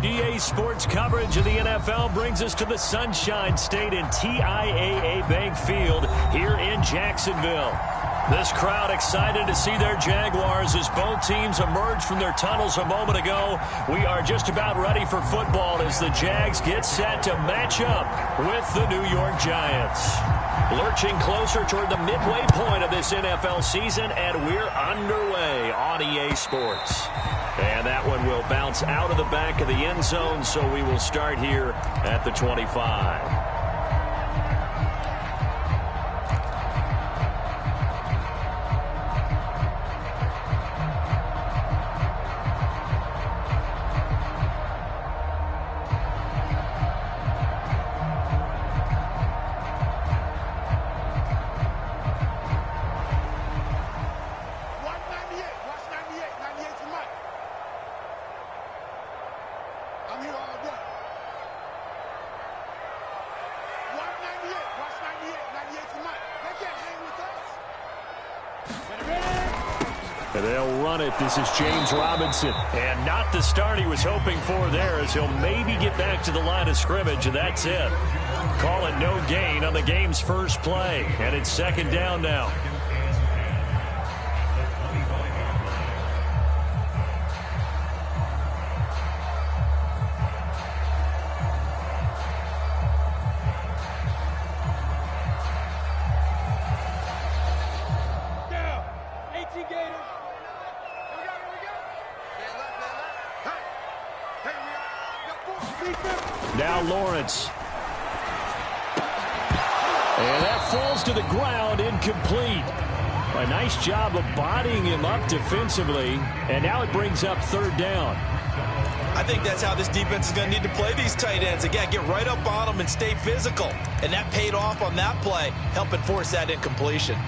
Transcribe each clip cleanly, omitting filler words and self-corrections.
EA Sports coverage of the NFL brings us to the Sunshine State and TIAA Bank Field here in Jacksonville. This crowd excited to see their Jaguars as both teams emerged from their tunnels a moment ago. We are just about ready for football as the Jags get set to match up with the New York Giants. Lurching closer toward the midway point of this NFL season, and we're underway on EA Sports. And that one will bounce out of the back of the end zone, so we will start here at the 25. They'll run it. This is James Robinson. And not the start he was hoping for there, as he'll maybe get back to the line of scrimmage, and that's it. Call it no gain on the game's first play. And it's second down now. Now Lawrence. And that falls to the ground, incomplete. A nice job of bodying him up defensively. And now it brings up third down. I think that's how this defense is going to need to play these tight ends. Again, get right up on them and stay physical. And that paid off on that play, helping force that incompletion.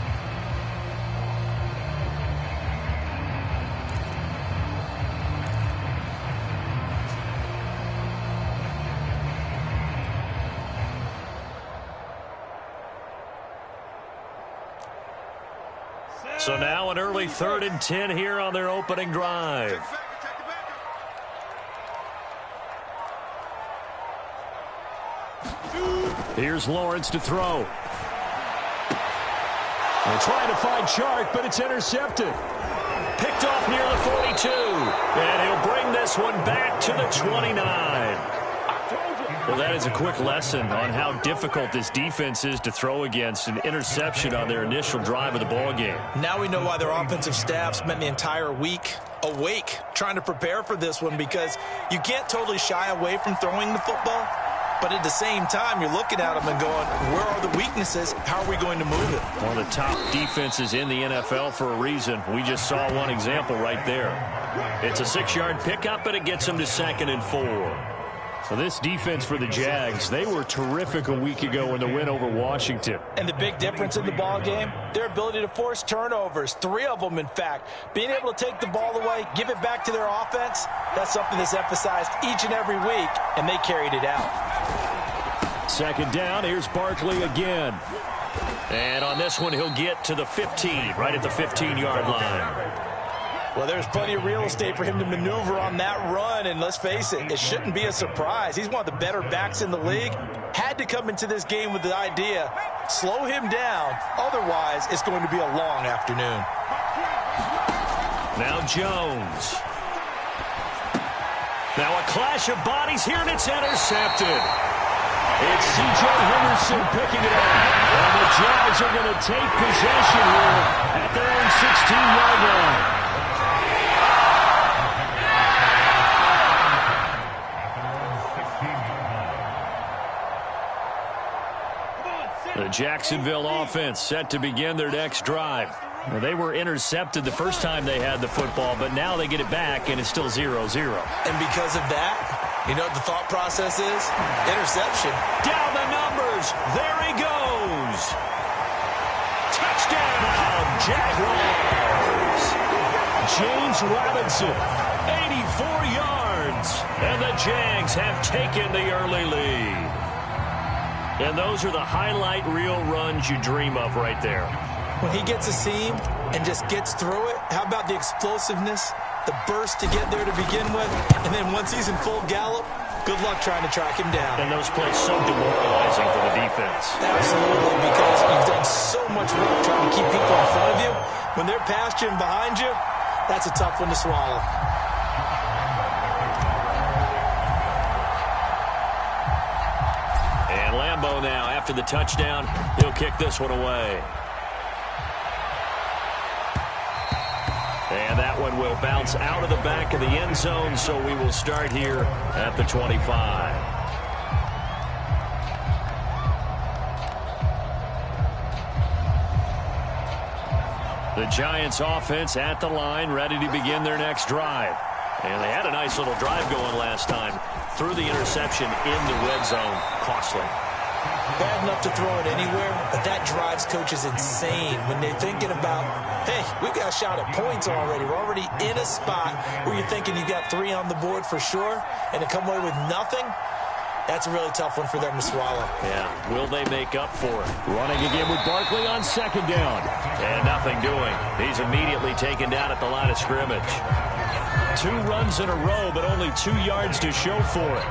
So now an early 3rd and 10 here on their opening drive. Here's Lawrence to throw. They're trying to find Chark, but it's intercepted. Picked off near the 42. And he'll bring this one back to the 29. Well, that is a quick lesson on how difficult this defense is to throw against. An interception on their initial drive of the ballgame. Now we know why their offensive staff spent the entire week awake trying to prepare for this one, because you can't totally shy away from throwing the football. But at the same time, you're looking at them and going, where are the weaknesses? How are we going to move it? One of the top defenses in the NFL for a reason. We just saw one example right there. It's a 6-yard pickup, and it gets them to 2nd and 4. So this defense for the Jags, they were terrific a week ago in the win over Washington. And the big difference in the ball game, their ability to force turnovers, 3 of them in fact. Being able to take the ball away, give it back to their offense, that's something that's emphasized each and every week, and they carried it out. 2nd down, here's Barkley again. And on this one, he'll get to the 15, right at the 15-yard line. Well, there's plenty of real estate for him to maneuver on that run, and let's face it, it shouldn't be a surprise. He's one of the better backs in the league. Had to come into this game with the idea, slow him down, otherwise it's going to be a long afternoon. Now Jones. Now a clash of bodies here, and it's intercepted. It's C.J. Henderson picking it up, and the Jags are going to take possession here at their own 16-yard line. The Jacksonville offense set to begin their next drive. Well, they were intercepted the first time they had the football, but now they get it back, and it's still 0-0. And because of that, you know what the thought process is? Interception. Down the numbers. There he goes. Touchdown, Jaguars. James Robinson, 84 yards. And the Jags have taken the early lead. And those are the highlight reel runs you dream of right there. When he gets a seam and just gets through it, how about the explosiveness? the burst to get there to begin with, and then once he's in full gallop, good luck trying to track him down. And those plays so demoralizing for the defense. Absolutely, because you've done so much work trying to keep people in front of you. When they're past you and behind you, that's a tough one to swallow. And Lambeau now, after the touchdown, he'll kick this one away. And that one will bounce out of the back of the end zone, so we will start here at the 25. The Giants offense at the line, ready to begin their next drive. And they had a nice little drive going last time. Threw the interception in the red zone. Costly. Bad enough to throw it anywhere, but that drives coaches insane when they're thinking about, hey, we've got a shot at points already. We're already in a spot where you're thinking you got 3 on the board for sure, and to come away with nothing, that's a really tough one for them to swallow. Yeah, will they make up for it? Running again with Barkley on second down. And nothing doing. He's immediately taken down at the line of scrimmage. 2 runs in a row, but only 2 yards to show for it.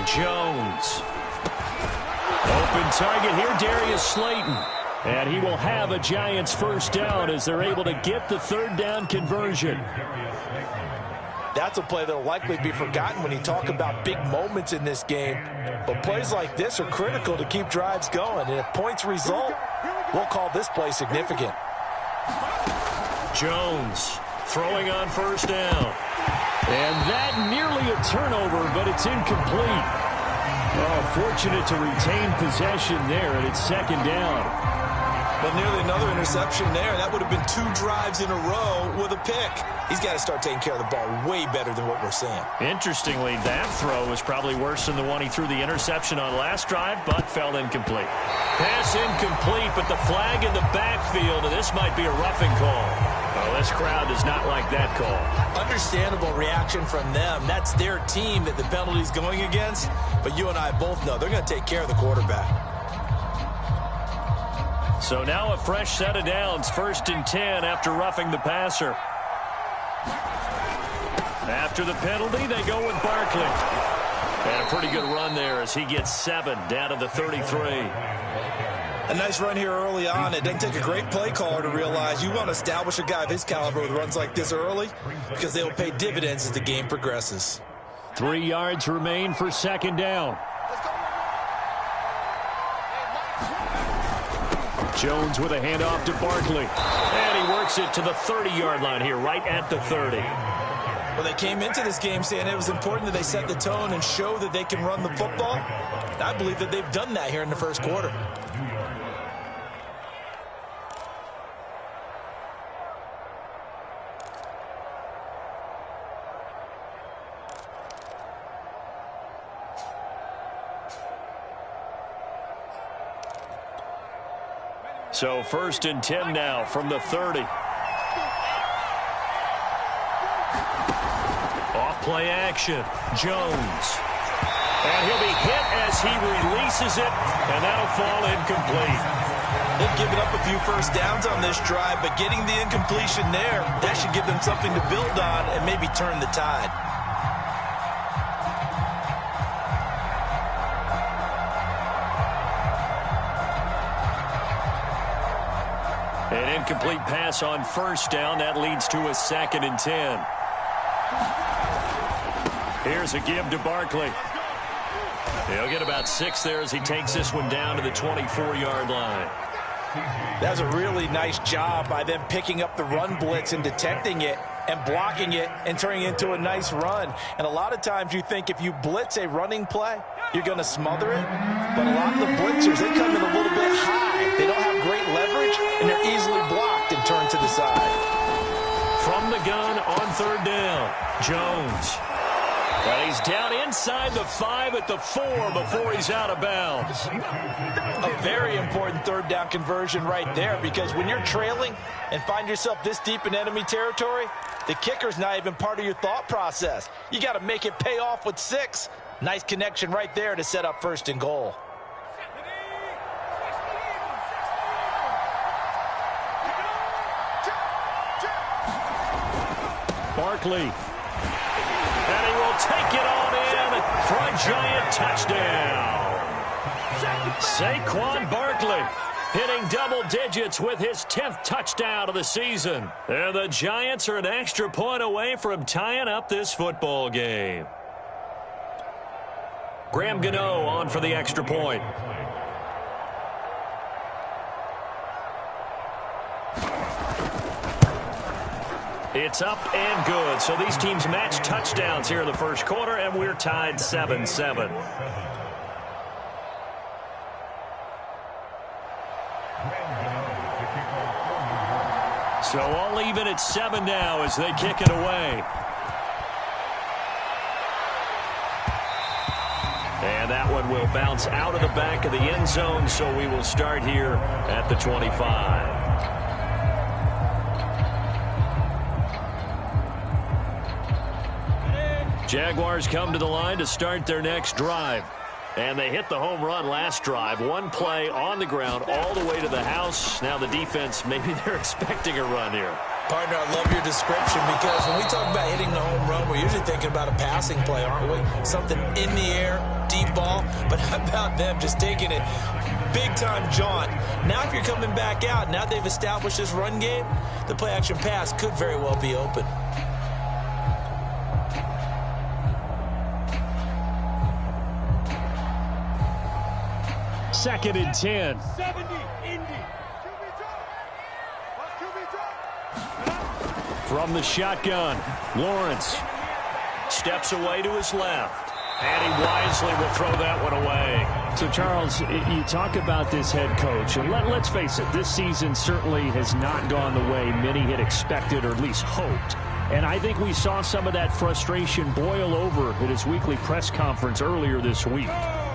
Jones. Open target here, Darius Slayton. And he will have a Giants first down as they're able to get the 3rd down conversion. That's a play that will likely be forgotten when you talk about big moments in this game. But plays like this are critical to keep drives going. And if points result, we'll call this play significant. Jones throwing on first down. And that nearly a turnover, but it's incomplete. Oh, fortunate to retain possession there, and it's second down. But nearly another interception there. That would have been 2 drives in a row with a pick. He's got to start taking care of the ball way better than what we're seeing. Interestingly, that throw was probably worse than the one he threw the interception on last drive, but fell incomplete. Pass incomplete, but the flag in the backfield, and this might be a roughing call. Oh, this crowd does not like that call. Understandable reaction from them. That's their team that the penalty's going against. But you and I both know they're going to take care of the quarterback. So now a fresh set of downs. 1st and 10 after roughing the passer. After the penalty, they go with Barkley. And a pretty good run there as he gets 7 down to the 33. A nice run here early on. It doesn't take a great play caller to realize you want to establish a guy of his caliber with runs like this early because they will pay dividends as the game progresses. 3 yards remain for second down. Jones with a handoff to Barkley. And he works it to the 30-yard line here, right at the 30. Well, they came into this game saying it was important that they set the tone and show that they can run the football. And I believe that they've done that here in the first quarter. So 1st and 10 now from the 30. Off play action. Jones. And he'll be hit as he releases it, and that'll fall incomplete. They've given up a few first downs on this drive, but getting the incompletion there, that should give them something to build on and maybe turn the tide. An incomplete pass on first down. That leads to a 2nd and 10. Here's a give to Barkley. He'll get about 6 there as he takes this one down to the 24-yard line. That's a really nice job by them picking up the run blitz and detecting it and blocking it and turning it into a nice run. And a lot of times you think if you blitz a running play, you're going to smother it. But a lot of the blitzers, they come in a little bit high. They don't have great leverage, and they're easily blocked and turned to the side. From the gun on 3rd down, Jones. But he's down inside the 5 at the 4 before he's out of bounds. A very important 3rd down conversion right there, because when you're trailing and find yourself this deep in enemy territory, the kicker's not even part of your thought process. You got to make it pay off with 6. Nice connection right there to set up 1st and goal. Barkley. And he will take it on in for a giant touchdown. Saquon Barkley hitting double digits with his 10th touchdown of the season. And the Giants are an extra point away from tying up this football game. Graham Gano on for the extra point. It's up and good. So these teams match touchdowns here in the first quarter, and we're tied 7-7. So all even at 7 now as they kick it away. And that one will bounce out of the back of the end zone, so we will start here at the 25. Jaguars come to the line to start their next drive. And they hit the home run last drive. One play on the ground all the way to the house. Now the defense, maybe they're expecting a run here. Partner, I love your description because when we talk about hitting the home run, we're usually thinking about a passing play, aren't we? Something in the air, deep ball. But how about them just taking it big-time jaunt? Now if you're coming back out, now they've established this run game, the play-action pass could very well be open. Second and 10. From the shotgun, Lawrence steps away to his left. And he wisely will throw that one away. So, Charles, you talk about this head coach, and let's face it, this season certainly has not gone the way many had expected or at least hoped. And I think we saw some of that frustration boil over at his weekly press conference earlier this week.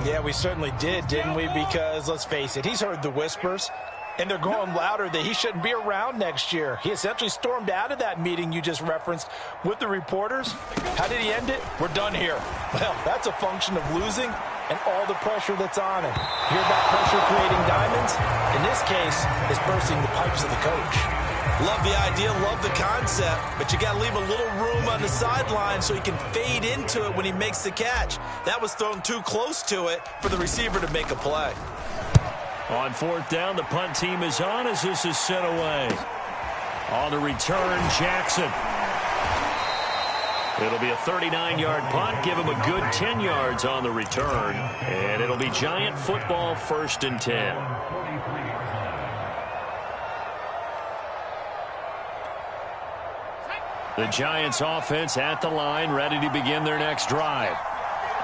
Yeah, we certainly did, didn't we? Because, let's face it, he's heard the whispers, and they're growing louder that he shouldn't be around next year. He essentially stormed out of that meeting you just referenced with the reporters. How did he end it? We're done here. Well, that's a function of losing and all the pressure that's on him. Hear about pressure creating diamonds? In this case, it's bursting the pipes of the coach. Love the idea, love the concept, but you got to leave a little room on the sideline so he can fade into it when he makes the catch. That was thrown too close to it for the receiver to make a play. On 4th down, the punt team is on as this is sent away. On the return, Jackson. It'll be a 39-yard punt. Give him a good 10 yards on the return. And it'll be Giant football 1st and 10. The Giants offense at the line, ready to begin their next drive.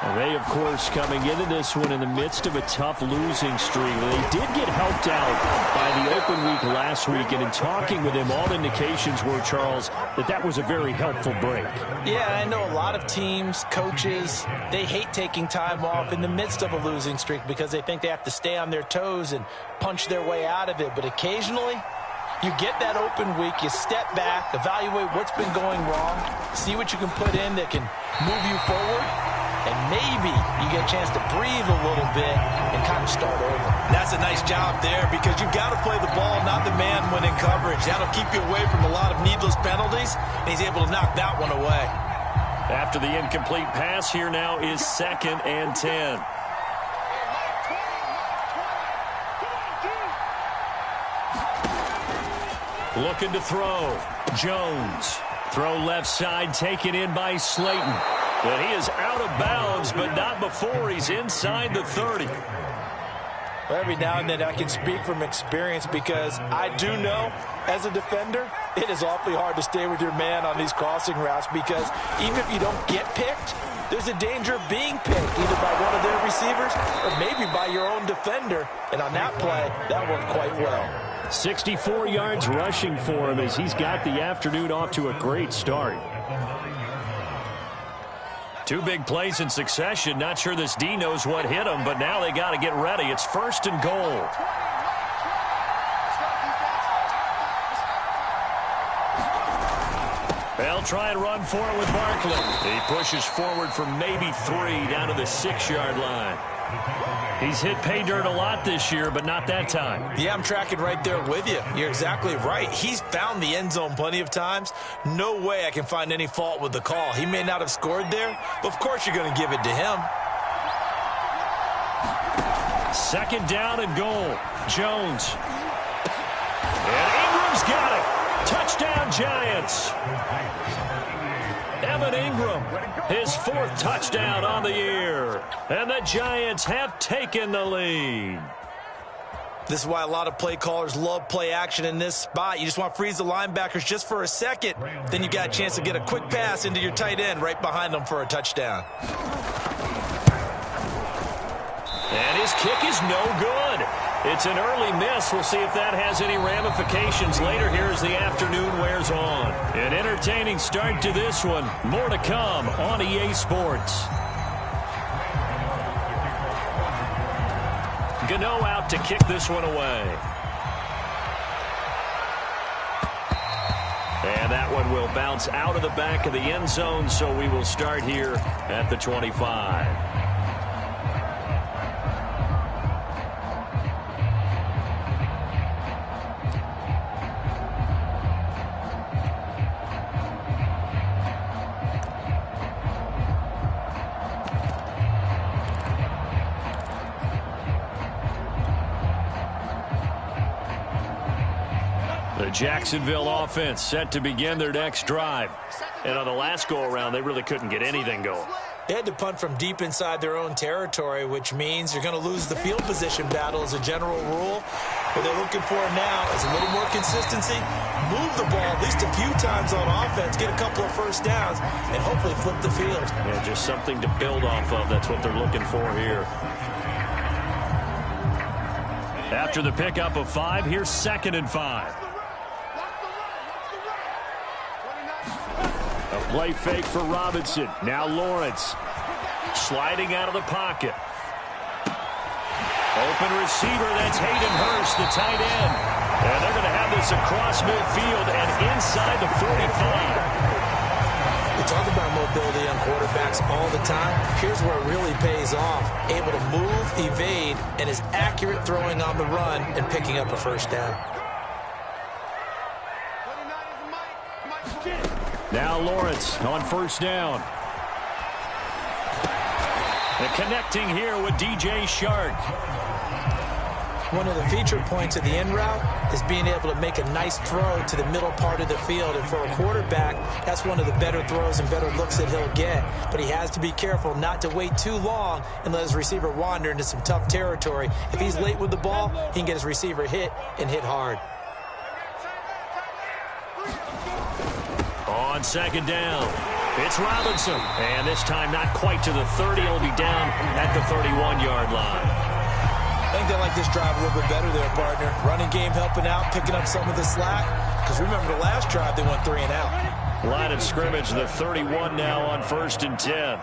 And they, of course, coming into this one in the midst of a tough losing streak. They did get helped out by the open week last week, and in talking with him, all indications were, Charles, that was a very helpful break. Yeah, I know a lot of teams, coaches, they hate taking time off in the midst of a losing streak because they think they have to stay on their toes and punch their way out of it. But occasionally, you get that open week, you step back, evaluate what's been going wrong, see what you can put in that can move you forward, and maybe you get a chance to breathe a little bit and kind of start over. That's a nice job there because you've got to play the ball, not the man when in coverage. That'll keep you away from a lot of needless penalties, and he's able to knock that one away. After the incomplete pass, here now is 2nd and 10. Looking to throw. Jones. Throw left side, taken in by Slayton. But he is out of bounds, but not before he's inside the 30. Well, every now and then I can speak from experience because I do know, as a defender, it is awfully hard to stay with your man on these crossing routes because even if you don't get picked, there's a danger of being picked either by one of their receivers or maybe by your own defender. And on that play, that worked quite well. 64 yards rushing for him as he's got the afternoon off to a great start. 2 big plays in succession. Not sure this D knows what hit him, but now they got to get ready. It's 1st and goal. They'll try and run for it with Barkley. He pushes forward for maybe 3 down to the 6-yard line. He's hit pay dirt a lot this year, but not that time. Yeah, I'm tracking right there with you. You're exactly right. He's found the end zone plenty of times. No way I can find any fault with the call. He may not have scored there, but of course you're going to give it to him. 2nd down and goal. Jones. And Ingram's got it. Touchdown, Giants. Evan Ingram, his 4th touchdown on the year. And the Giants have taken the lead. This is why a lot of play callers love play action in this spot. You just want to freeze the linebackers just for a second. Then you got a chance to get a quick pass into your tight end right behind them for a touchdown. And his kick is no good. It's an early miss. We'll see if that has any ramifications later here as the afternoon wears on. An entertaining start to this one. More to come on EA Sports. Gano out to kick this one away. And that one will bounce out of the back of the end zone, so we will start here at the 25. The Jacksonville offense set to begin their next drive. And on the last go-around, they really couldn't get anything going. They had to punt from deep inside their own territory, which means you're going to lose the field position battle as a general rule. What they're looking for now is a little more consistency, move the ball at least a few times on offense, get a couple of first downs, and hopefully flip the field. Yeah, just something to build off of. That's what they're looking for here. After the pickup of 5, here's 2nd and 5. A play fake for Robinson. Now Lawrence. Sliding out of the pocket. Open receiver, that's Hayden Hurst, the tight end. And they're going to have this across midfield and inside the 45. We talk about mobility on quarterbacks all the time. Here's where it really pays off. Able to move, evade, and is accurate throwing on the run and picking up a first down. Now Lawrence on 1st down. And connecting here with DJ Shark. One of the feature points of the in route is being able to make a nice throw to the middle part of the field. And for a quarterback, that's one of the better throws and better looks that he'll get. But he has to be careful not to wait too long and let his receiver wander into some tough territory. If he's late with the ball, he can get his receiver hit and hit hard. On 2nd down, it's Robinson. And this time not quite to the 30. He'll be down at the 31-yard line. I think they like this drive a little bit better there, partner. Running game helping out, picking up some of the slack. Because remember, the last drive, they went 3 and out. Line of scrimmage, the 31 now on 1st and 10.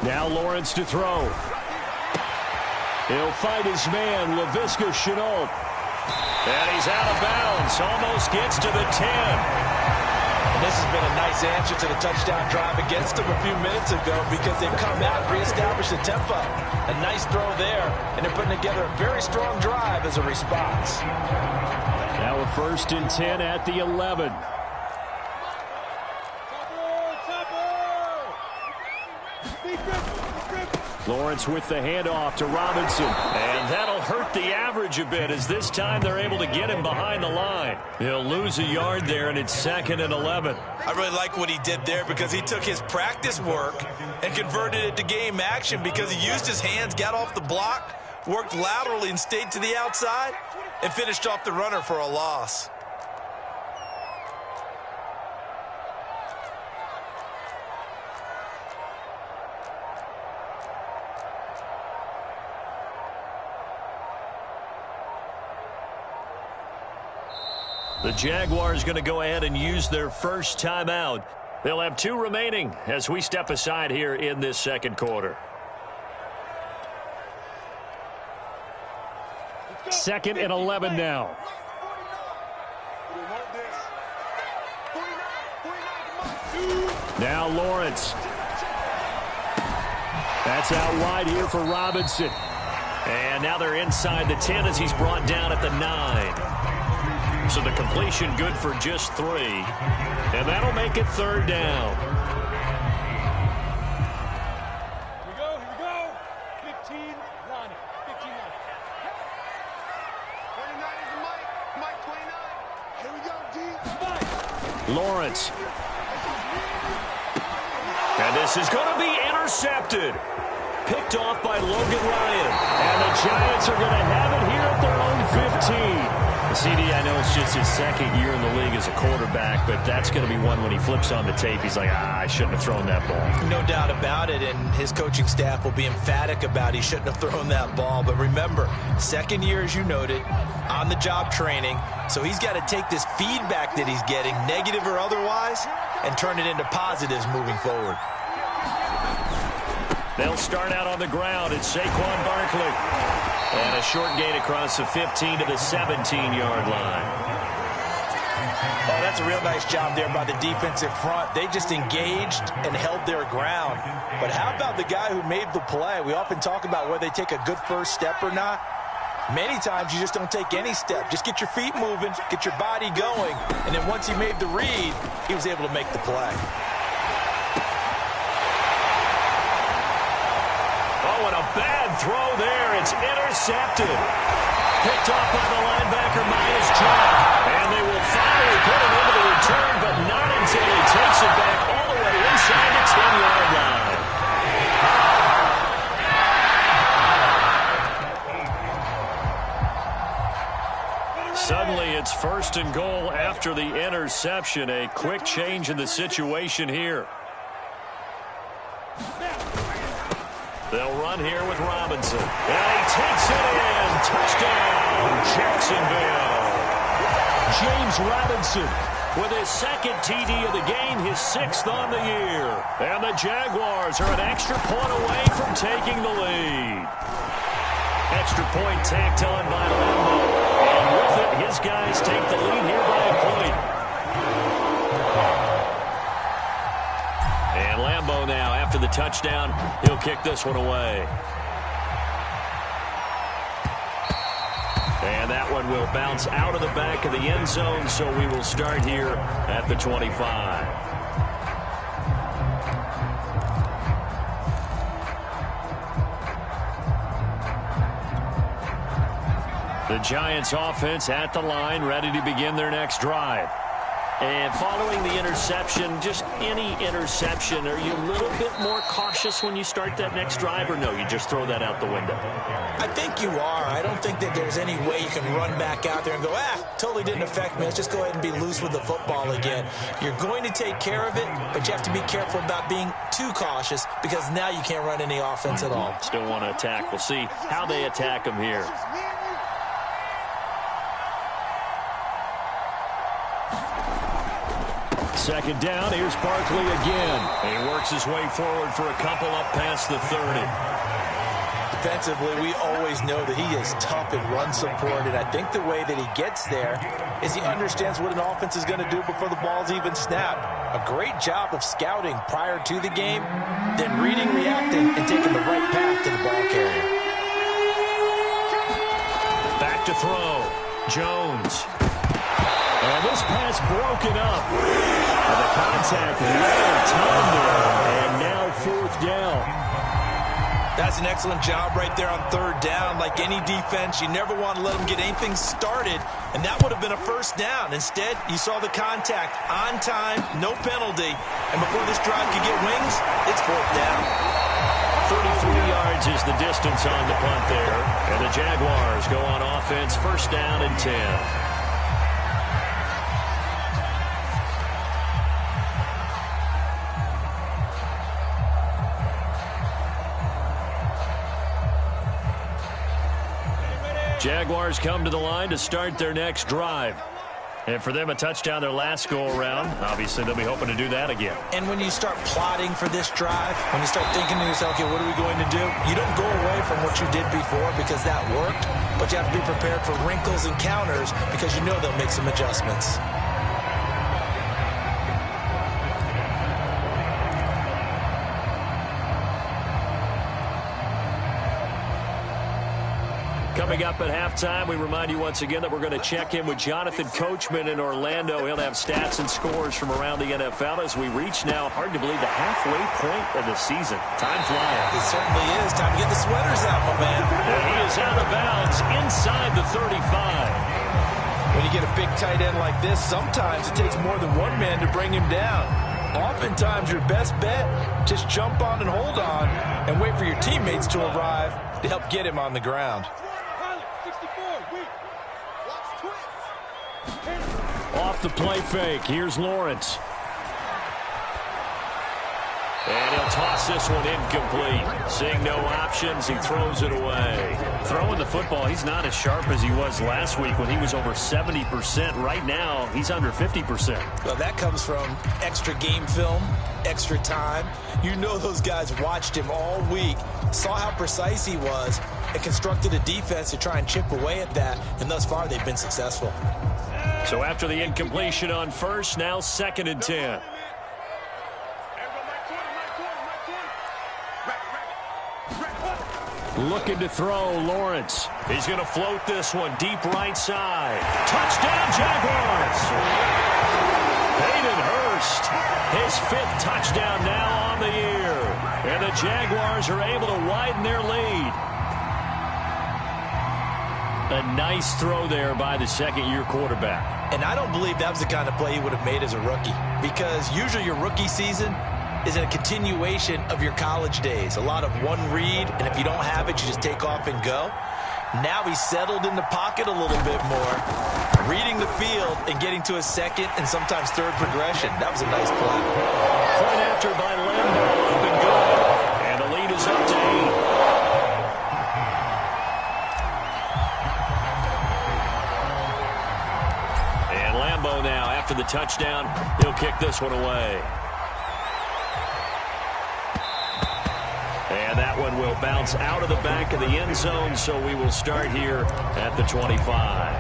Now Lawrence to throw. He'll fight his man, Laviska Shenault. And he's out of bounds. Almost gets to the 10. And this has been a nice answer to the touchdown drive against them a few minutes ago because they've come out and reestablished the tempo. A nice throw there, and they're putting together a very strong drive as a response. Now a 1st and 10 at the 11. Lawrence with the handoff to Robinson. And that'll hurt the average a bit as this time they're able to get him behind the line. He'll lose a yard there, and it's 2nd and 11. I really like what he did there because he took his practice work and converted it to game action because he used his hands, got off the block, worked laterally and stayed to the outside, and finished off the runner for a loss. The Jaguars going to go ahead and use their first timeout. They'll have 2 remaining as we step aside here in this 2nd quarter. 2nd and 11 now. Now Lawrence. That's out wide here for Robinson. And now they're inside the 10 as he's brought down at the 9. So the completion good for just 3. And that'll make it 3rd down. Here we go. 15-9. 15-9. 29 is the Mike 29. Here we go, D. Lawrence. And this is going to be intercepted. Picked off by Logan Ryan. And the Giants are going to have it here at their own 15. CD, I know it's just his 2nd year in the league as a quarterback, but that's going to be one when he flips on the tape. He's like, I shouldn't have thrown that ball. No doubt about it, and his coaching staff will be emphatic about he shouldn't have thrown that ball. But remember, 2nd year, as you noted, on-the-job training, so he's got to take this feedback that he's getting, negative or otherwise, and turn it into positives moving forward. They'll start out on the ground. It's Saquon Barkley. And a short gain across the 15 to the 17-yard line. Oh, that's a real nice job there by the defensive front. They just engaged and held their ground. But how about the guy who made the play? We often talk about whether they take a good first step or not. Many times you just don't take any step. Just get your feet moving, get your body going, and then once he made the read, he was able to make the play. Oh, and a bad throw there. It's intercepted. Picked off by the linebacker, Myers Jack. And they will finally put him into the return, but not until he takes it back all the way inside the 10-yard line. Suddenly, it's 1st and goal after the interception. A quick change in the situation here. They'll run here with Robinson. And he takes it in. Touchdown, Jacksonville. James Robinson with his 2nd TD of the game, his 6th on the year. And the Jaguars are an extra point away from taking the lead. Extra point tacked on by Lambo. And with it, his guys take the lead here by a point. And Lambo now, after the touchdown, he'll kick this one away. And that one will bounce out of the back of the end zone, so we will start here at the 25. The Giants offense at the line, ready to begin their next drive. And following the interception, just any interception, are you a little bit more cautious when you start that next drive, or no, you just throw that out the window? I think you are. I don't think that there's any way you can run back out there and go, totally didn't affect me. Let's just go ahead and be loose with the football again. You're going to take care of it, but you have to be careful about being too cautious because now you can't run any offense at all. Still want to attack. We'll see how they attack them here. Second down, here's Barkley again. And he works his way forward for a couple up past the 30. Defensively, we always know that he is tough in run support, and I think the way that he gets there is he understands what an offense is going to do before the ball's even snapped. A great job of scouting prior to the game, then reading, reacting, and taking the right path to the ball carrier. Back to throw. Jones. And this pass broken up. And the contact well timed there. And now 4th down. That's an excellent job right there on 3rd down. Like any defense, you never want to let them get anything started, and that would have been a 1st down. Instead, you saw the contact on time, no penalty, and before this drive could get wings, it's 4th down. 33 yards is the distance on the punt there, and the Jaguars go on offense, 1st down and 10. Jaguars come to the line to start their next drive. And for them, a touchdown their last go-around. Obviously, they'll be hoping to do that again. And when you start plotting for this drive, when you start thinking to yourself, okay, what are we going to do? You don't go away from what you did before because that worked, but you have to be prepared for wrinkles and counters because you know they'll make some adjustments. Coming up at halftime, we remind you once again that we're going to check in with Jonathan Coachman in Orlando. He'll have stats and scores from around the NFL as we reach now, hard to believe, the halfway point of the season. Time flying. It certainly is. Time to get the sweaters out, my man. And he is out of bounds inside the 35. When you get a big tight end like this, sometimes it takes more than one man to bring him down. Oftentimes, your best bet, just jump on and hold on and wait for your teammates to arrive to help get him on the ground. Off the play fake, here's Lawrence. And he'll toss this one incomplete. Seeing no options, he throws it away. Throwing the football, he's not as sharp as he was last week when he was over 70%. Right now, he's under 50%. Well, that comes from extra game film, extra time. You know those guys watched him all week, saw how precise he was, and constructed a defense to try and chip away at that, and thus far they've been successful. So after the incompletion on first, now 2nd and 10. Looking to throw, Lawrence. He's going to float this one deep right side. Touchdown, Jaguars! Hayden Hurst, his 5th touchdown now on the year. And the Jaguars are able to widen their lead. A nice throw there by the second-year quarterback. And I don't believe that was the kind of play he would have made as a rookie, because usually your rookie season is a continuation of your college days. A lot of one read, and if you don't have it, you just take off and go. Now he's settled in the pocket a little bit more, reading the field and getting to a second and sometimes third progression. That was a nice play. Point after by Lambo, up and good. And the lead is up to 8. And Lambo now, after the touchdown, he'll kick this one away. And that one will bounce out of the back of the end zone, so we will start here at the 25.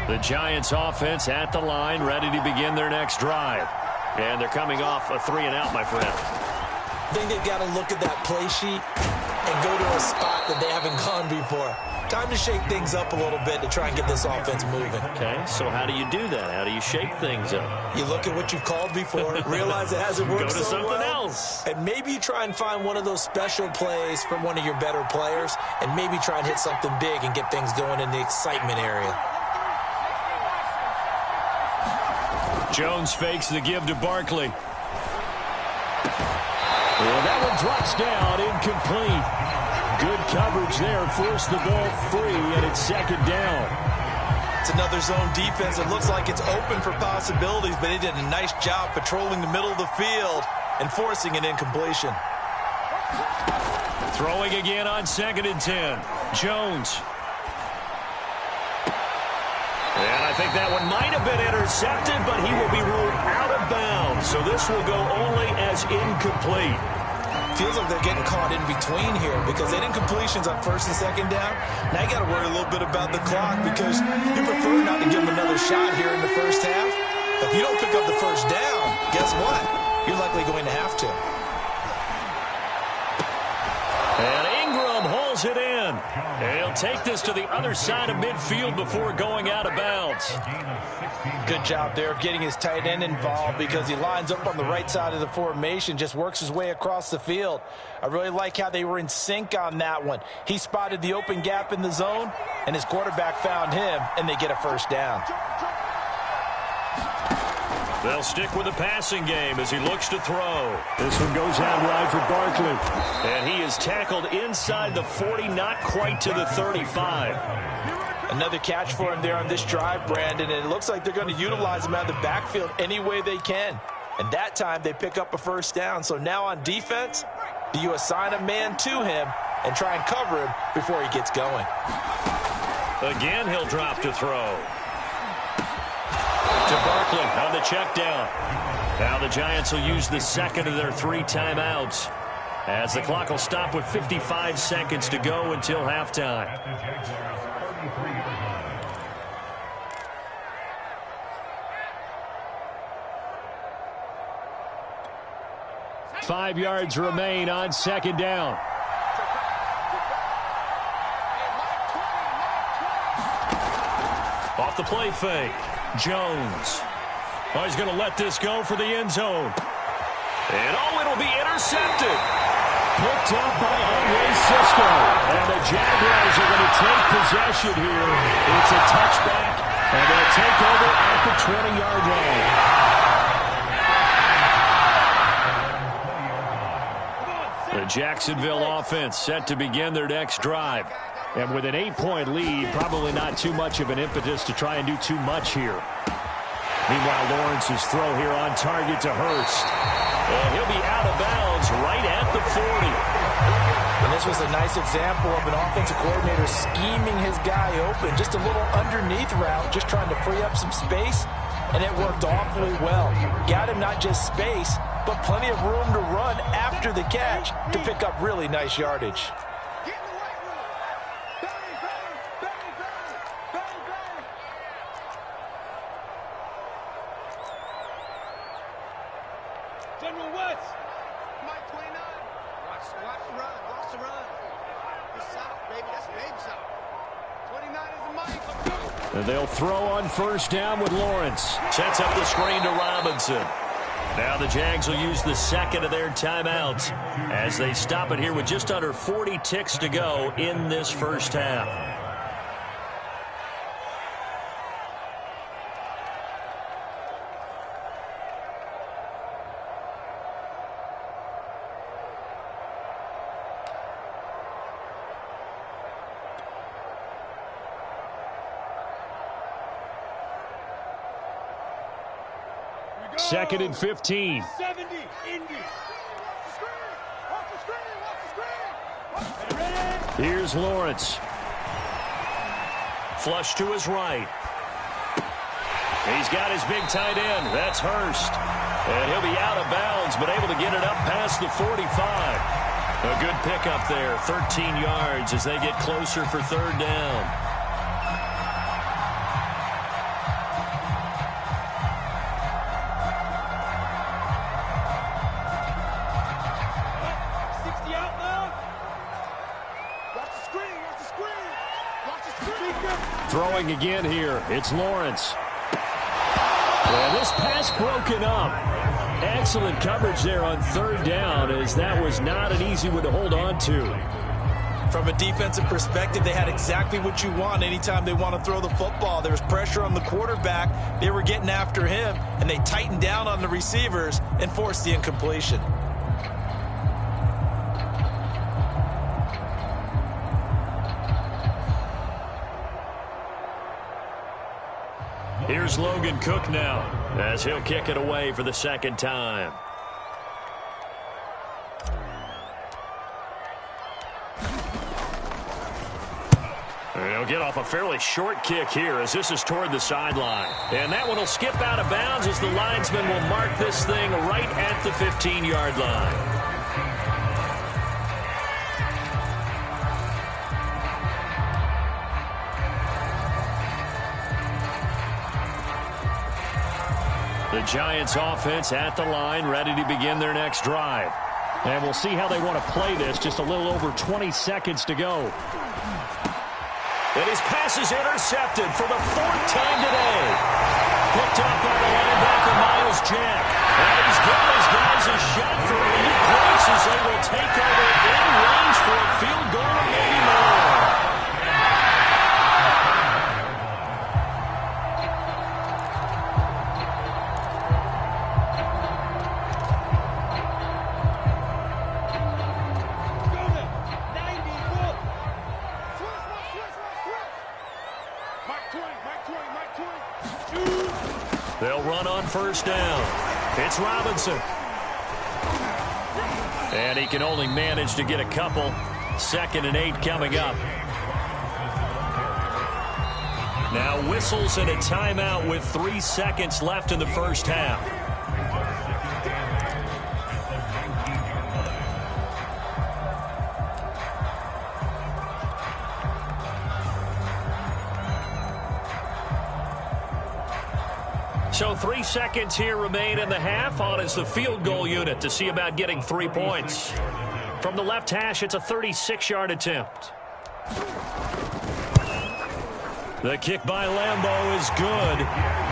The Giants offense at the line, ready to begin their next drive. And they're coming off a 3-and-out, my friend. I think they've got to look at that play sheet and go to a spot that they haven't gone before. Time to shake things up a little bit to try and get this offense moving. Okay, so how do you do that? How do you shake things up? You look at what you've called before, realize it hasn't worked so well. Go to something else. And maybe try and find one of those special plays from one of your better players, and maybe try and hit something big and get things going in the excitement area. Jones fakes the give to Barkley. And that one drops down, incomplete. Good coverage there, forced the ball free, and it's 2nd down. It's another zone defense. It looks like it's open for possibilities, but he did a nice job patrolling the middle of the field and forcing an incompletion. Throwing again on 2nd and 10. Jones. And I think that one might have been intercepted, but he will be ruled out of bounds. So this will go only as incomplete. Feels like they're getting caught in between here because they had incompletions on 1st and 2nd down. Now you got to worry a little bit about the clock because you prefer not to give them another shot here in the first half. If you don't pick up the 1st down, guess what? You're likely going to have to. And Ingram holds it in. And he'll take this to the other side of midfield before going out of bounds. Good job there of getting his tight end involved because he lines up on the right side of the formation, just works his way across the field. I really like how they were in sync on that one. He spotted the open gap in the zone, and his quarterback found him, and they get a 1st down. They'll stick with the passing game as he looks to throw. This one goes out wide for Barkley. And he is tackled inside the 40, not quite to the 35. Another catch for him there on this drive, Brandon, and it looks like they're going to utilize him out of the backfield any way they can. And that time they pick up a 1st down. So now on defense, do you assign a man to him and try and cover him before he gets going? Again, he'll drop to throw. To Barkley on the check down. Now the Giants will use the 2nd of their 3 timeouts as the clock will stop with 55 seconds to go until halftime. 5 yards remain on second down. Off the play fake. Jones. Oh, he's going to let this go for the end zone. And it'll be intercepted. Picked up by Andre Cisco. And the Jaguars are going to take possession here. It's a touchback, and they'll take over at the 20-yard line. The Jacksonville offense set to begin their next drive. And with an 8-point lead, probably not too much of an impetus to try and do too much here. Meanwhile, Lawrence's throw here on target to Hurst. And he'll be out of bounds right at the 40. And this was a nice example of an offensive coordinator scheming his guy open. Just a little underneath route, just trying to free up some space. And it worked awfully well. Got him not just space, but plenty of room to run after the catch to pick up really nice yardage. General West. Mike 29. Watch the run. Watch the run. It's south, baby. That's baby south. 29 is the Mike. And they'll throw on first down with Lawrence. Sets up the screen to Robinson. Now the Jags will use the second of their timeouts as they stop it here with just under 40 ticks to go in this first half. Second and 15. 70. Indy. Watch the screen. Here's Lawrence. Flush to his right. He's got his big tight end. That's Hurst. And he'll be out of bounds, but able to get it up past the 45. A good pickup there. 13 yards as they get closer for third down. Throwing again here. It's Lawrence. And this pass broken up. Excellent coverage there on third down, as that was not an easy one to hold on to. From a defensive perspective, they had exactly what you want anytime they want to throw the football. There was pressure on the quarterback. They were getting after him, and they tightened down on the receivers and forced the incompletion. Here's Logan Cook now as he'll kick it away for the second time. And he'll get off a fairly short kick here as this is toward the sideline. And that one will skip out of bounds as the linesman will mark this thing right at the 15-yard line. The Giants offense at the line, ready to begin their next drive. And we'll see how they want to play this. Just a little over 20 seconds to go. And his pass is intercepted for the fourth time today. Picked up by the linebacker, Miles Jack. And he's given his guys a shot for 8 points as they will take over in range for a field goal or maybe more. They'll run on first down. It's Robinson. And he can only manage to get a couple. 2nd and 8 coming up. Now whistles and a timeout with 3 seconds left in the first half. So 3 seconds here remain in the half. On is the field goal unit to see about getting 3 points. From the left hash, it's a 36-yard attempt. The kick by Lambeau is good.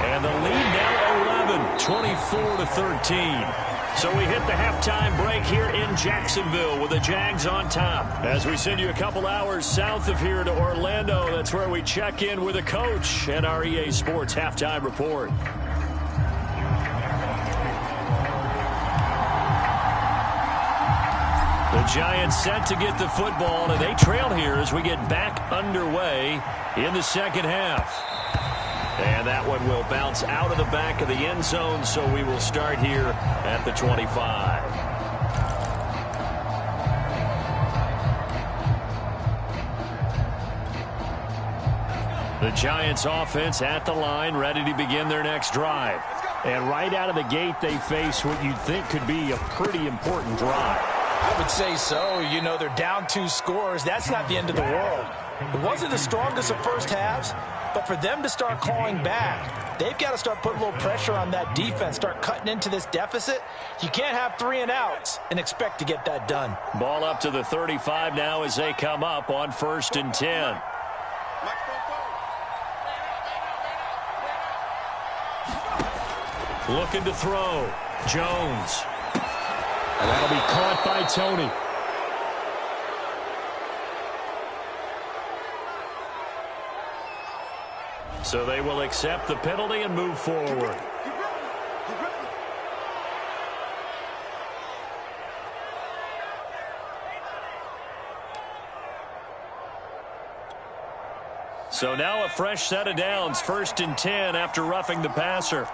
And the lead now 11, 24-13. So we hit the halftime break here in Jacksonville with the Jags on top. As we send you a couple hours south of here to Orlando, that's where we check in with the coach and our EA Sports halftime report. The Giants set to get the football, and they trail here as we get back underway in the second half. And that one will bounce out of the back of the end zone, so we will start here at the 25. The Giants offense at the line, ready to begin their next drive. And right out of the gate, they face what you'd think could be a pretty important drive. I would say so. You know, they're down 2 scores. That's not the end of the world. It wasn't the strongest of first halves, but for them to start clawing back, they've got to start putting a little pressure on that defense, start cutting into this deficit. You can't have 3 and outs and expect to get that done. Ball up to the 35 now as they come up on 1st and 10. Looking to throw. Jones. And that'll be caught by Tony. So they will accept the penalty and move forward. So now a fresh set of downs, 1st and 10 after roughing the passer.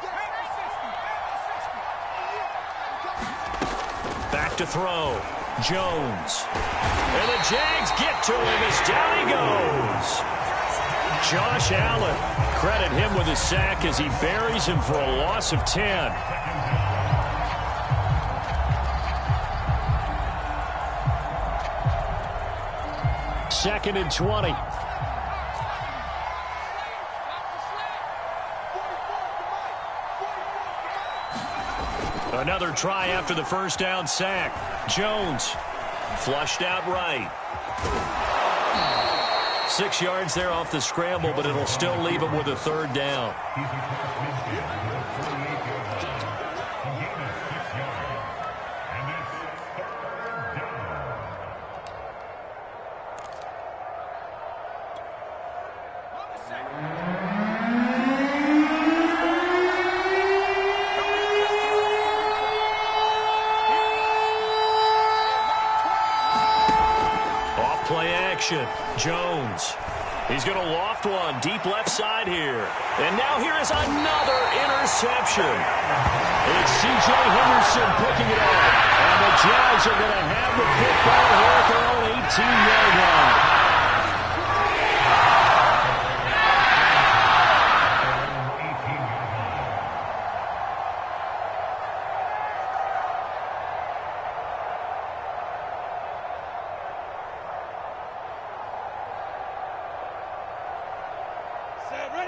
Back to throw. Jones. And the Jags get to him as down he goes. Josh Allen, credit him with his sack as he buries him for a loss of 10. Second and 20. Another try after the first down sack. Jones flushed out right. 6 yards there off the scramble, but it'll still leave him with a 3rd down. Jones. He's going to loft one deep left side here. And now here is another interception. It's C.J. Henderson picking it up. And the Jags are going to have the football here at their own 18-yard line.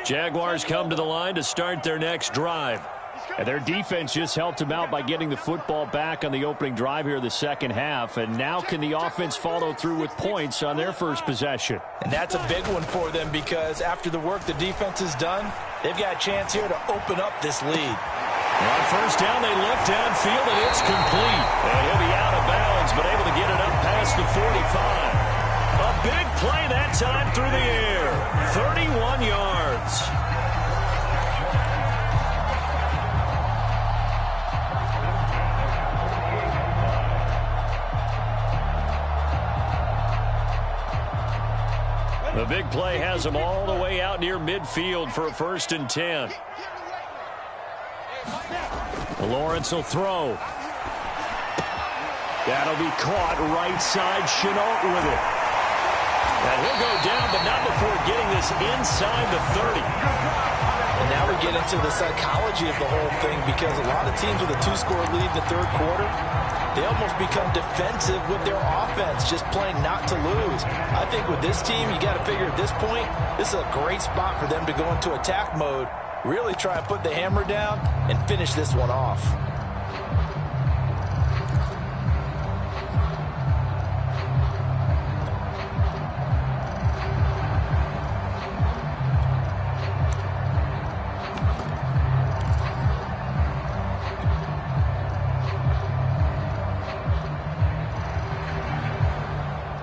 Jaguars come to the line to start their next drive. And their defense just helped them out by getting the football back on the opening drive here in the second half. And now can the offense follow through with points on their first possession? And that's a big one for them because after the work the defense has done, they've got a chance here to open up this lead. On 1st down, they look downfield, and it's complete. And he'll be out of bounds, but able to get it up past the 45. A big play that time through the air. 31 yards. The big play has them all the way out near midfield for a 1st and 10. Lawrence will throw. That'll be caught right side. Chenault with it. And he'll go down, but not before getting this inside the 30. And now we get into the psychology of the whole thing because a lot of teams with a 2-score lead in the 3rd quarter, they almost become defensive with their offense, just playing not to lose. I think with this team, you got to figure at this point, this is a great spot for them to go into attack mode Really try and put the hammer down and finish this one off.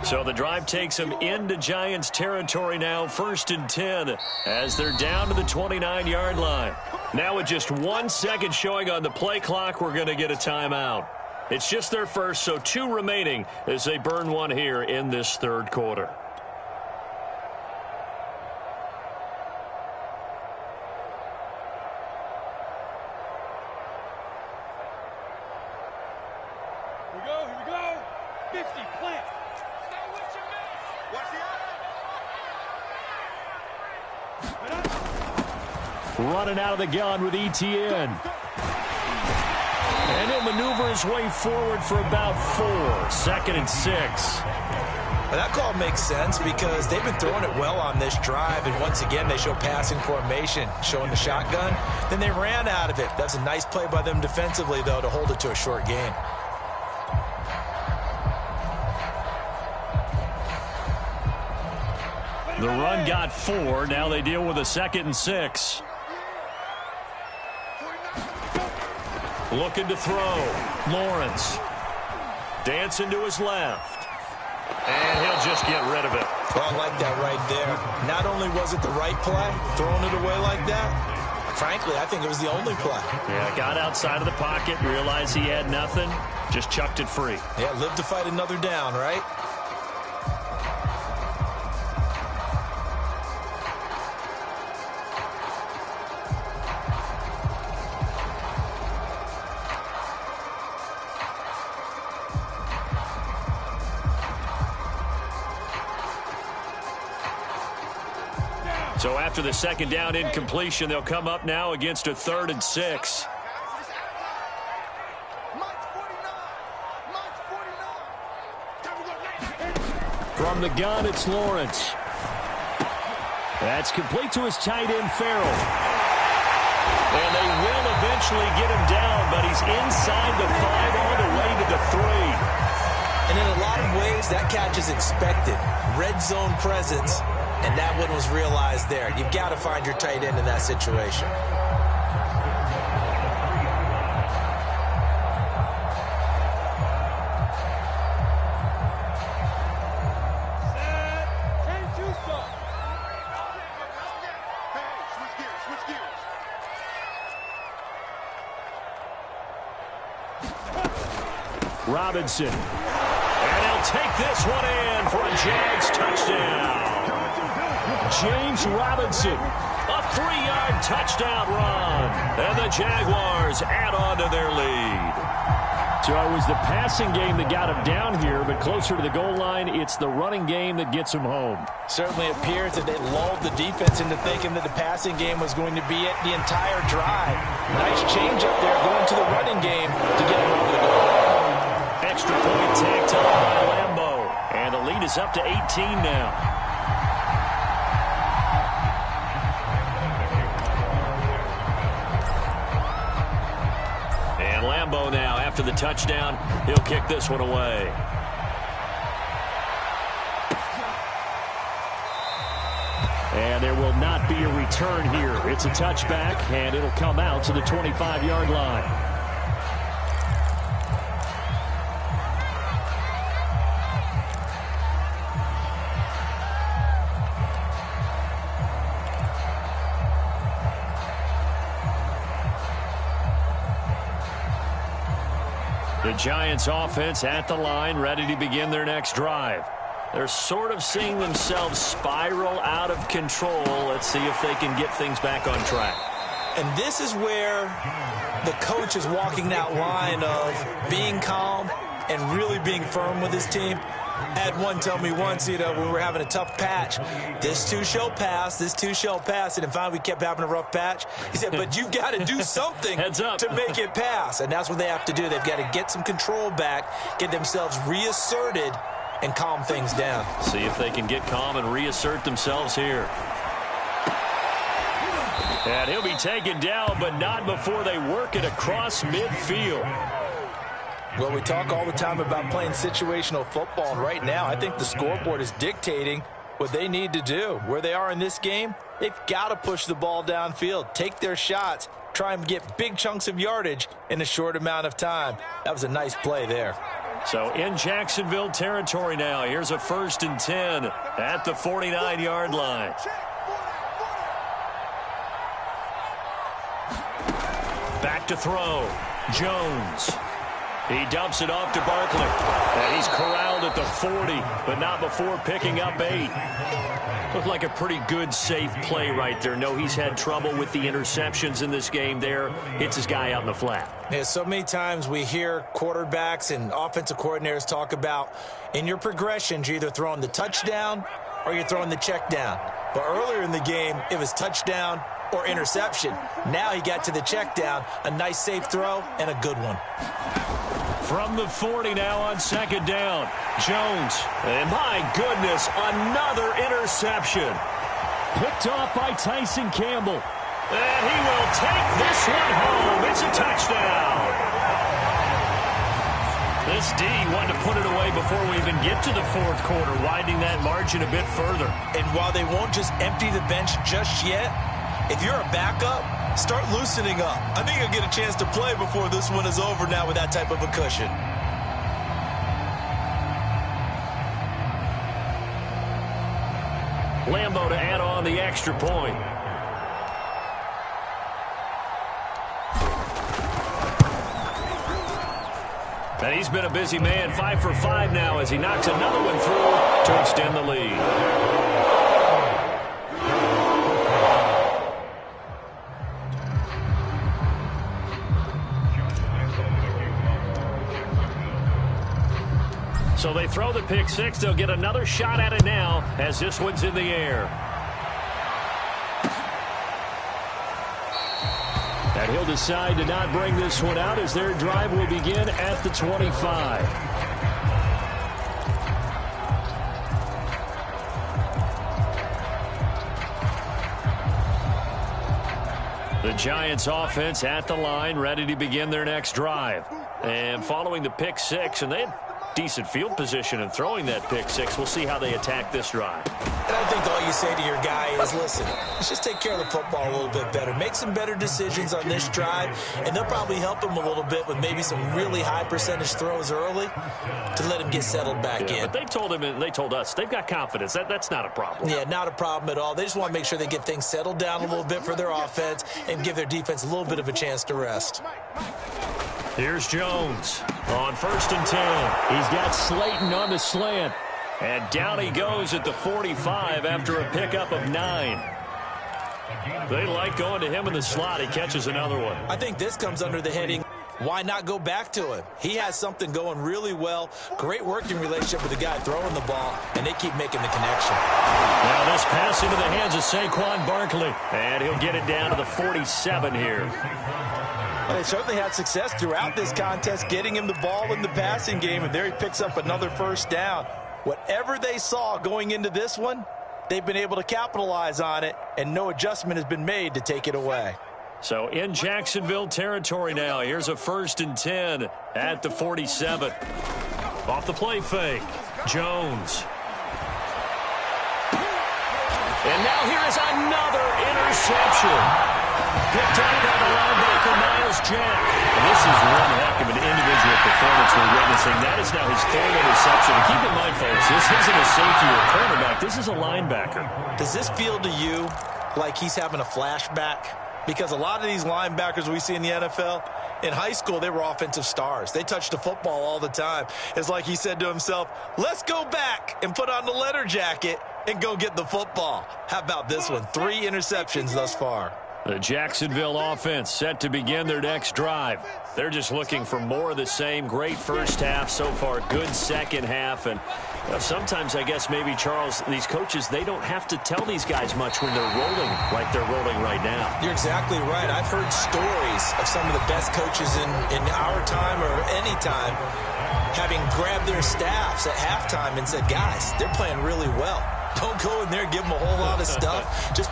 So the drive takes them into Giants territory now, 1st and 10, as they're down to the 29-yard line. Now with just 1 second showing on the play clock, we're going to get a timeout. It's just their first, so 2 remaining as they burn one here in this third quarter. Here we go. 50, plant. Running out of the gun with ETN. And he'll maneuver his way forward for about 4. 2nd and 6. Well, that call makes sense because they've been throwing it well on this drive, and once again they show passing formation, showing the shotgun. Then they ran out of it. That's a nice play by them defensively, though, to hold it to a short gain. The run got 4. Now they deal with a 2nd and 6. Looking to throw. Lawrence. Dancing to his left. And he'll just get rid of it. Well, I like that right there. Not only was it the right play, throwing it away like that, frankly, I think it was the only play. Yeah, got outside of the pocket, realized he had nothing, just chucked it free. Yeah, live to fight another down, right? So after the 2nd down incompletion, they'll come up now against a 3rd and 6. From the gun, it's Lawrence. That's complete to his tight end, Farrell. And they will eventually get him down, but he's inside the 5 all the way to the 3. And in a lot of ways, that catch is expected. Red zone presence. And that one was realized there. You've got to find your tight end in that situation. Robinson. And he'll take this one in for a Jags touchdown. James Robinson, a 3-yard touchdown run. And the Jaguars add on to their lead. So it was the passing game that got him down here, but closer to the goal line, it's the running game that gets him home. Certainly appears that they lulled the defense into thinking that the passing game was going to be it the entire drive. Nice change up there going to the running game to get him over the goal line. Extra point tacked on by Lambo. And the lead is up to 18 now. Lambo now, after the touchdown, he'll kick this one away. And there will not be a return here. It's a touchback, and it'll come out to the 25-yard line. The Giants offense at the line, ready to begin their next drive. They're sort of seeing themselves spiral out of control. Let's see if they can get things back on track. And this is where the coach is walking that line of being calm and really being firm with his team. I had one tell me once, when we were having a tough patch, this too shall pass, this too shall pass. And finally we kept having a rough patch. He said, but you've got to do something to make it pass. And that's what they have to do. They've got to get some control back, get themselves reasserted, and calm things down. See if they can get calm and reassert themselves here. And he'll be taken down, but not before they work it across midfield. Well, we talk all the time about playing situational football, and right now I think the scoreboard is dictating what they need to do. Where they are in this game, they've got to push the ball downfield, take their shots, try and get big chunks of yardage in a short amount of time. That was a nice play there. So in Jacksonville territory now, here's a 1st and 10 at the 49-yard line. Back to throw. Jones. He dumps it off to Barkley. And he's corralled at the 40, but not before picking up 8. Looked like a pretty good, safe play right there. No, he's had trouble with the interceptions in this game there. Hits his guy out in the flat. Yeah, so many times we hear quarterbacks and offensive coordinators talk about in your progressions, you're either throwing the touchdown or you're throwing the check down. But earlier in the game, it was touchdown or interception. Now he got to the check down, a nice safe throw and a good one. From the 40 now on 2nd down. Jones. And my goodness, another interception. Picked off by Tyson Campbell. And he will take this one home. It's a touchdown. This D wanted to put it away before we even get to the 4th quarter, widening that margin a bit further. And while they won't just empty the bench just yet, if you're a backup, start loosening up. I think you'll get a chance to play before this one is over now with that type of a cushion. Lambo to add on the extra point. And he's been a busy man, 5 for 5 now as he knocks another one through to extend the lead. So they throw the pick 6. They'll get another shot at it now as this one's in the air. And he'll decide to not bring this one out as their drive will begin at the 25. The Giants offense at the line, ready to begin their next drive. And following the pick 6, and they had decent field position and throwing that pick 6. We'll see how they attack this drive. And I think all you say to your guy is, listen, let's just take care of the football a little bit better. Make some better decisions on this drive, and they'll probably help him a little bit with maybe some really high percentage throws early to let him get settled back in. But they told him and they told us they've got confidence. That's not a problem. Yeah, not a problem at all. They just want to make sure they get things settled down a little bit for their offense and give their defense a little bit of a chance to rest. Here's Jones on 1st and 10. He's got Slayton on the slant. And down he goes at the 45 after a pickup of 9. They like going to him in the slot. He catches another one. I think this comes under the heading, why not go back to him? He has something going really well. Great working relationship with the guy throwing the ball, and they keep making the connection. Now this pass into the hands of Saquon Barkley. And he'll get it down to the 47 here. Well, they certainly had success throughout this contest, getting him the ball in the passing game, and there he picks up another 1st down. Whatever they saw going into this one, they've been able to capitalize on it, and no adjustment has been made to take it away. So in Jacksonville territory now, here's a 1st and 10 at the 47. Off the play fake, Jones. And now here is another interception. Picked up by the linebacker, Miles Jack. And this is one heck of an individual performance we're witnessing. That is now his 3rd interception. And keep in mind, folks, this isn't a safety or a cornerback. This is a linebacker. Does this feel to you like he's having a flashback? Because a lot of these linebackers we see in the NFL, in high school, they were offensive stars. They touched the football all the time. It's like he said to himself, let's go back and put on the letter jacket and go get the football. How about this one? 3 interceptions thus far. The Jacksonville offense set to begin their next drive. They're just looking for more of the same. Great first half so far. Good second half. And sometimes, I guess, maybe, Charles, these coaches, they don't have to tell these guys much when they're rolling like they're rolling right now. You're exactly right. I've heard stories of some of the best coaches in our time or any time having grabbed their staffs at halftime and said, guys, they're playing really well. Don't go in there and give them a whole lot of stuff. Just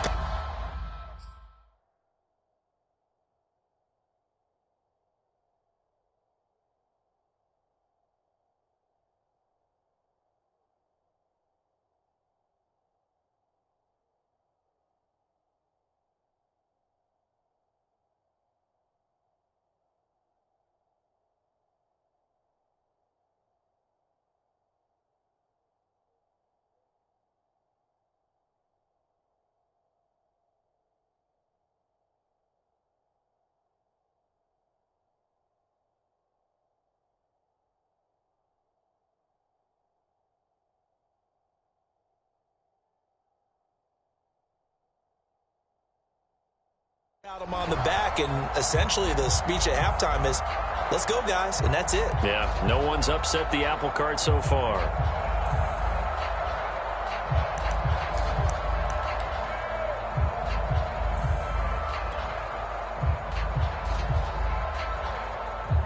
Out him on the back, and essentially the speech at halftime is, let's go, guys, and that's it. Yeah, no one's upset the apple cart so far.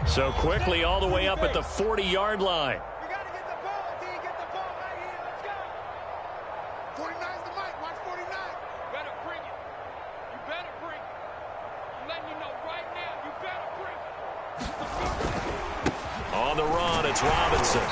So quickly all the way up at the 40-yard line. You got to get the ball, D. Get the ball right here. Let's go. 49's the mic. Watch 49. Better bring it. You better bring it. I'm letting you know right now, you better bring it. On the run, it's Robinson.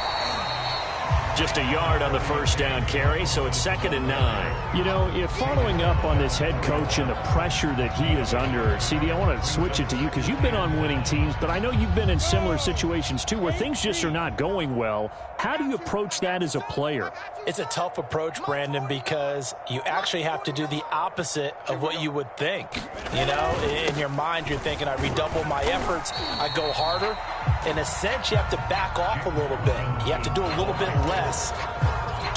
Just a yard on the first down carry, so it's 2nd and 9. You know, if following up on this head coach and the pressure that he is under, CD, I want to switch it to you because you've been on winning teams, but I know you've been in similar situations too where things just are not going well. How do you approach that as a player? It's a tough approach, Brandon, because you actually have to do the opposite of what you would think. You know, in your mind, you're thinking, I redouble my efforts, I go harder. In a sense, you have to back off a little bit. You have to do a little bit less.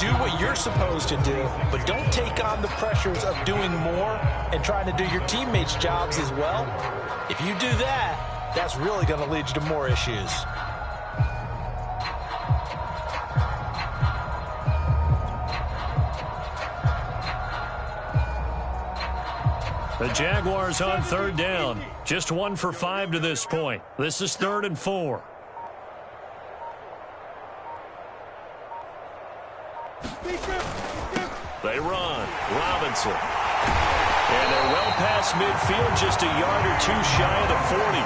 Do what you're supposed to do, but don't take on the pressures of doing more and trying to do your teammates' jobs as well. If you do that, that's really going to lead you to more issues. The Jaguars on 3rd down. Just 1 for 5 to this point. This is 3rd and 4. They run. Robinson. And they're well past midfield, just a yard or two shy of the 40.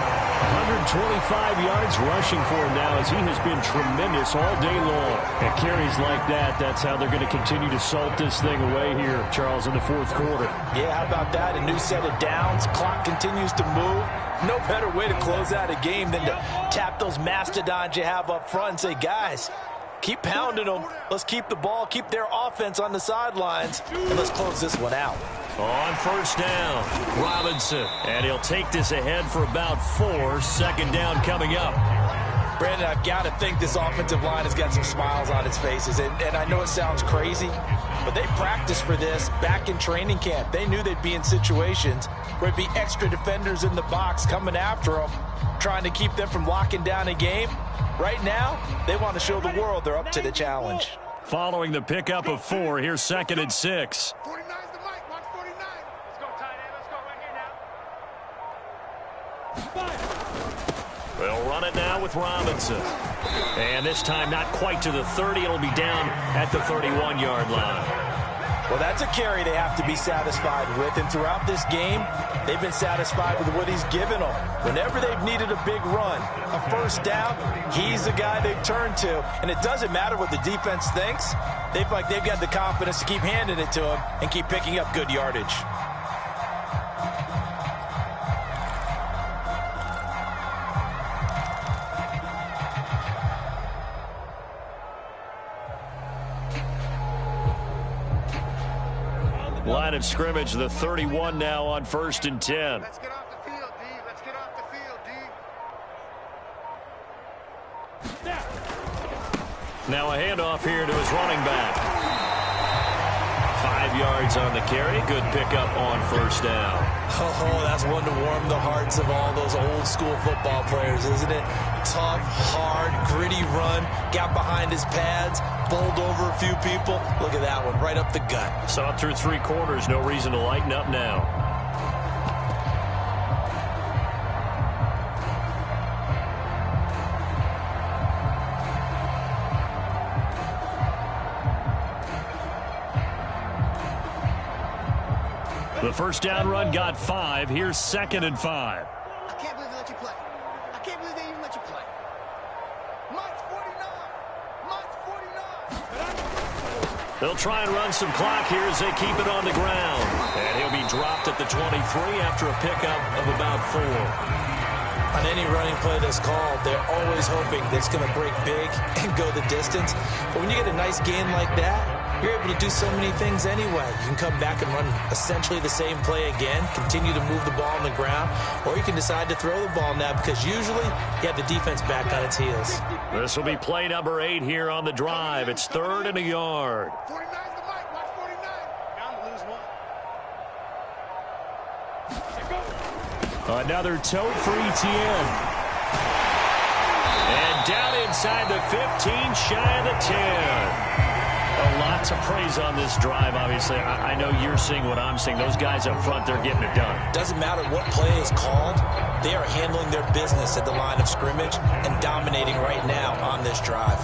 125 yards rushing for him now as he has been tremendous all day long. At carries like that, that's how they're going to continue to salt this thing away here, Charles, in the 4th quarter. Yeah, how about that? A new set of downs. Clock continues to move. No better way to close out a game than to tap those mastodons you have up front and say, guys, keep pounding them. Let's keep the ball, keep their offense on the sidelines, and let's close this one out. On 1st down, Robinson. And he'll take this ahead for about 4. 2nd down coming up. Brandon, I've got to think this offensive line has got some smiles on its faces. And I know it sounds crazy, but they practiced for this back in training camp. They knew they'd be in situations where it'd be extra defenders in the box coming after them, trying to keep them from locking down a game. Right now, they want to show the world they're up to the challenge. Following the pickup of 4, here's 2nd and 6. 49's the mic. Watch 49. Let's go, tight end. Let's go right here now. They'll run it now with Robinson. And this time not quite to the 30. It'll be down at the 31-yard line. Well, that's a carry they have to be satisfied with. And throughout this game, they've been satisfied with what he's given them. Whenever they've needed a big run, a 1st down, he's the guy they've turned to. And it doesn't matter what the defense thinks. They've got the confidence to keep handing it to him and keep picking up good yardage. Line of scrimmage, the 31 now on 1st and 10. Let's get off the field, D. Let's get off the field, D. Now a handoff here to his running back. 5 yards on the carry. Good pickup on 1st down. Oh, that's one to warm the hearts of all those old school football players, isn't it? Tough, hard, gritty run. Got behind his pads, bowled over a few people. Look at that one, right up the gut. Saw it through 3 quarters. No reason to lighten up now. The 1st down run got 5. Here's 2nd and 5. I can't believe they let you play. I can't believe they even let you play. Mike's 49. Mike's 49. They'll try and run some clock here as they keep it on the ground. And he'll be dropped at the 23 after a pickup of about 4. On any running play that's called, they're always hoping that it's going to break big and go the distance. But when you get a nice gain like that, you're able to do so many things anyway. You can come back and run essentially the same play again, continue to move the ball on the ground, or you can decide to throw the ball now because usually you have the defense back on its heels. This will be play number 8 here on the drive. It's 3rd and a yard. 49's the mic. Watch 49. Bound to lose one. Another tote for ETN. And down inside the 15, shy of the 10. A lot to praise on this drive, obviously. I know you're seeing what I'm seeing. Those guys up front, they're getting it done. Doesn't matter what play is called. They are handling their business at the line of scrimmage and dominating right now on this drive.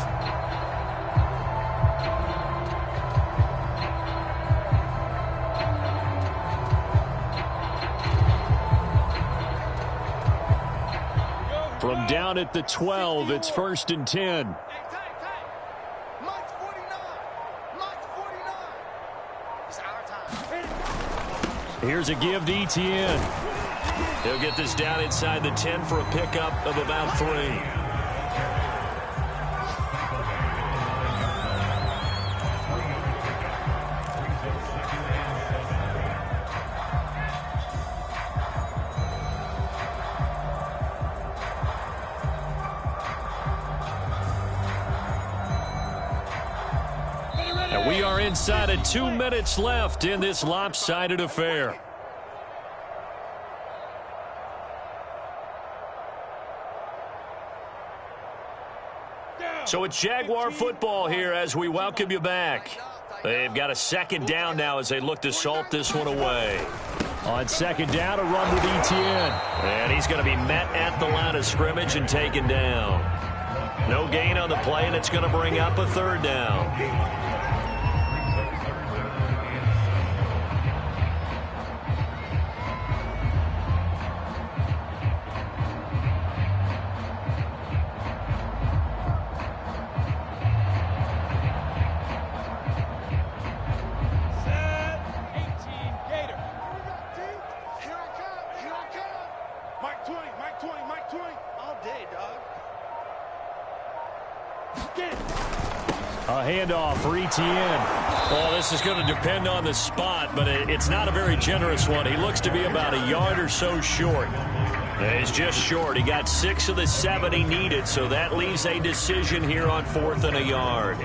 From down at the 12, it's 1st and 10. Here's a give to ETN. He'll get this down inside the 10 for a pickup of about 3. And we are inside of 2 minutes left in this lopsided affair. So it's Jaguar football here as we welcome you back. They've got a 2nd down now as they look to salt this one away. On 2nd down, a run with ETN. And he's going to be met at the line of scrimmage and taken down. No gain on the play, and it's going to bring up a 3rd down. A handoff for ETN. Well, this is going to depend on the spot, but it's not a very generous one. He looks to be about a yard or so short. He's just short. He got 6 of the 7 he needed, so that leaves a decision here on 4th and a yard.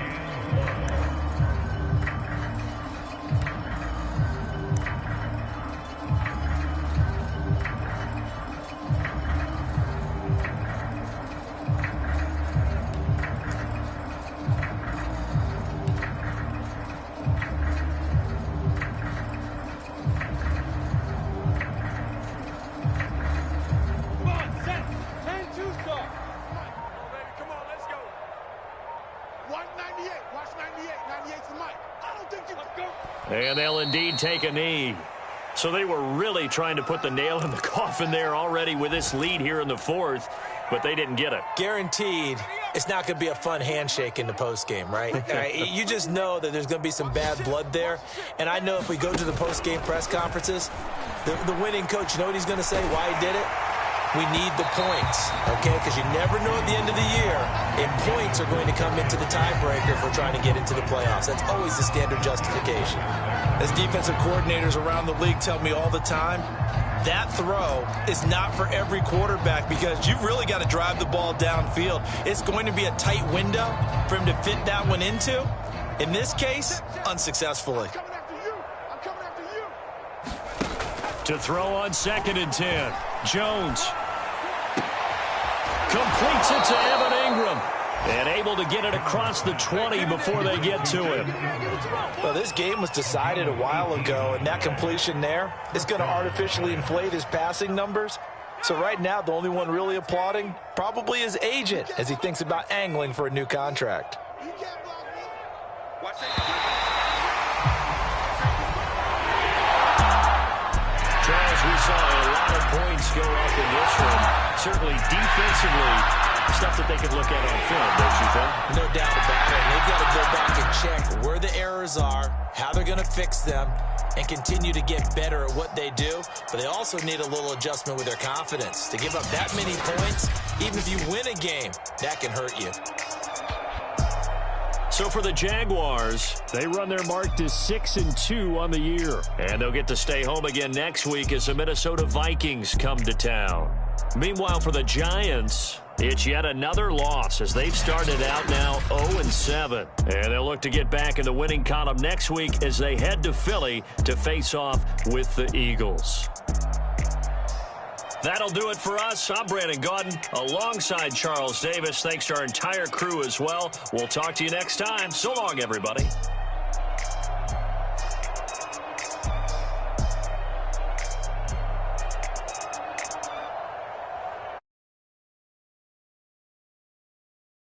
And they'll indeed take a knee. So they were really trying to put the nail in the coffin there already with this lead here in the 4th, but they didn't get it. Guaranteed it's not going to be a fun handshake in the postgame, right? You just know that there's going to be some bad blood there. And I know if we go to the postgame press conferences, the winning coach, you know what he's going to say, why he did it? We need the points, okay? Because you never know at the end of the year if points are going to come into the tiebreaker if we're trying to get into the playoffs. That's always the standard justification. As defensive coordinators around the league tell me all the time, that throw is not for every quarterback because you've really got to drive the ball downfield. It's going to be a tight window for him to fit that one into. In this case, unsuccessfully. To throw on 2nd and 10. Jones completes it to Evan Ingram. And able to get it across the 20 before they get to him. Well, this game was decided a while ago, and that completion there is going to artificially inflate his passing numbers. So right now, the only one really applauding probably his agent as he thinks about angling for a new contract. Charles, we saw a lot of points go up in this one. Certainly defensively, stuff that they could look at on film, don't you think? No doubt about it. They've got to go back and check where the errors are, how they're going to fix them, and continue to get better at what they do. But they also need a little adjustment with their confidence. To give up that many points, even if you win a game, that can hurt you. So for the Jaguars, they run their mark to 6-2 on the year. And they'll get to stay home again next week as the Minnesota Vikings come to town. Meanwhile, for the Giants, it's yet another loss as they've started out now 0-7. And they'll look to get back in the winning column next week as they head to Philly to face off with the Eagles. That'll do it for us. I'm Brandon Gaudin alongside Charles Davis. Thanks to our entire crew as well. We'll talk to you next time. So long, everybody.